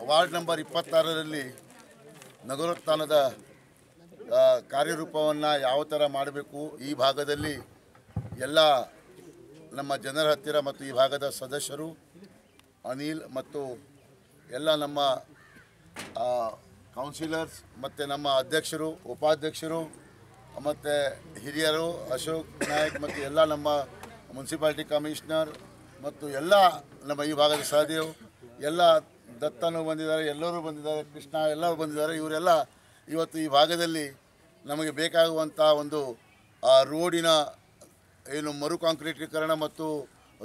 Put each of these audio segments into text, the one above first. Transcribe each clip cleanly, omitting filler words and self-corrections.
Ward number 26ರಲ್ಲಿ ನಗರೋತ್ಥಾನದ ಕಾರ್ಯರೂಪವನ್ನು ಯಾವ ಥರ ಮಾಡಬೇಕು, ಈ ಭಾಗದಲ್ಲಿ ಎಲ್ಲ ನಮ್ಮ ಜನರ ಹತ್ತಿರ ಮತ್ತು ಈ ಭಾಗದ ಸದಸ್ಯರು ಅನಿಲ್ ಮತ್ತು ಎಲ್ಲ ನಮ್ಮ ಕೌನ್ಸಿಲರ್ಸ್ ಮತ್ತು ನಮ್ಮ ಅಧ್ಯಕ್ಷರು, ಉಪಾಧ್ಯಕ್ಷರು ಮತ್ತು ಹಿರಿಯರು, ಅಶೋಕ್ ನಾಯಕ್ ಮತ್ತು ಎಲ್ಲ ನಮ್ಮ ಮುನ್ಸಿಪಾಲಿಟಿ ಕಮಿಷನರ್ ಮತ್ತು ಎಲ್ಲ ನಮ್ಮ ಈ ಭಾಗದ ಸಹದೇವ್, ಎಲ್ಲ ದತ್ತನು ಬಂದಿದ್ದಾರೆ, ಎಲ್ಲರೂ ಬಂದಿದ್ದಾರೆ, ಕೃಷ್ಣ ಎಲ್ಲರೂ ಬಂದಿದ್ದಾರೆ. ಇವರೆಲ್ಲ ಇವತ್ತು ಈ ಭಾಗದಲ್ಲಿ ನಮಗೆ ಬೇಕಾಗುವಂಥ ಒಂದು ರೋಡಿನ ಏನು ಮರು ಕಾಂಕ್ರೀಟೀಕರಣ ಮತ್ತು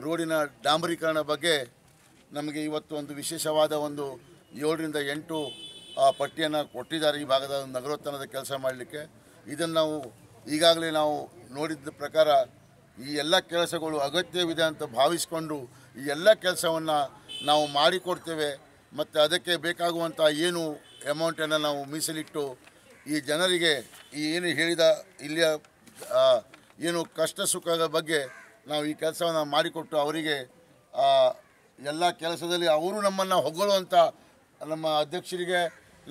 ರೋಡಿನ ಡಾಂಬರೀಕರಣ ಬಗ್ಗೆ ನಮಗೆ ಇವತ್ತು ಒಂದು ವಿಶೇಷವಾದ ಒಂದು 7ರಿಂದ 8 ಪಟ್ಟಿಯನ್ನು ಕೊಟ್ಟಿದ್ದಾರೆ ಈ ಭಾಗದ ನಗರೋತ್ಥಾನದ ಕೆಲಸ ಮಾಡಲಿಕ್ಕೆ. ಇದನ್ನು ನಾವು ಈಗಾಗಲೇ ನಾವು ನೋಡಿದ ಪ್ರಕಾರ ಈ ಎಲ್ಲ ಕೆಲಸಗಳು ಅಗತ್ಯವಿದೆ ಅಂತ ಭಾವಿಸಿಕೊಂಡು ಈ ಎಲ್ಲ ಕೆಲಸವನ್ನು ನಾವು ಮಾಡಿಕೊಡ್ತೇವೆ ಮತ್ತು ಅದಕ್ಕೆ ಬೇಕಾಗುವಂಥ ಏನು ಅಮೌಂಟನ್ನು ನಾವು ಮೀಸಲಿಟ್ಟು ಈ ಜನರಿಗೆ ಈ ಏನು ಹೇಳಿದ ಇಲ್ಲಿಯ ಏನು ಕಷ್ಟ ಸುಖದ ಬಗ್ಗೆ ನಾವು ಈ ಕೆಲಸವನ್ನು ಮಾಡಿಕೊಟ್ಟು ಅವರಿಗೆ ಎಲ್ಲ ಕೆಲಸದಲ್ಲಿ ಅವರು ನಮ್ಮನ್ನು ಹೊಗಳುವಂಥ ನಮ್ಮ ಅಧ್ಯಕ್ಷರಿಗೆ,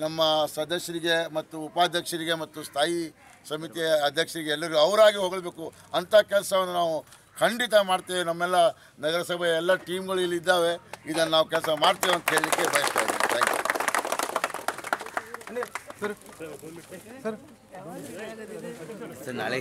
ನಮ್ಮ ಸದಸ್ಯರಿಗೆ ಮತ್ತು ಉಪಾಧ್ಯಕ್ಷರಿಗೆ ಮತ್ತು ಸ್ಥಾಯಿ ಸಮಿತಿಯ ಅಧ್ಯಕ್ಷರಿಗೆ ಎಲ್ಲರಿಗೂ ಅವರಾಗಿ ಹೊಗಳಬೇಕು ಅಂಥ ಕೆಲಸವನ್ನು ನಾವು ಖಂಡಿತ ಮಾಡ್ತೇವೆ. ನಮ್ಮೆಲ್ಲ ನಗರಸಭೆಯ ಎಲ್ಲ ಟೀಮ್ಗಳು ಇಲ್ಲಿದ್ದಾವೆ, ಇದನ್ನು ನಾವು ಕೆಲಸ ಮಾಡ್ತೇವೆ ಅಂತ ಹೇಳಲಿಕ್ಕೆ ಬಯಸ್ತಾ ಇದ್ದೀನಿ. Thank you. ನಾಳೆ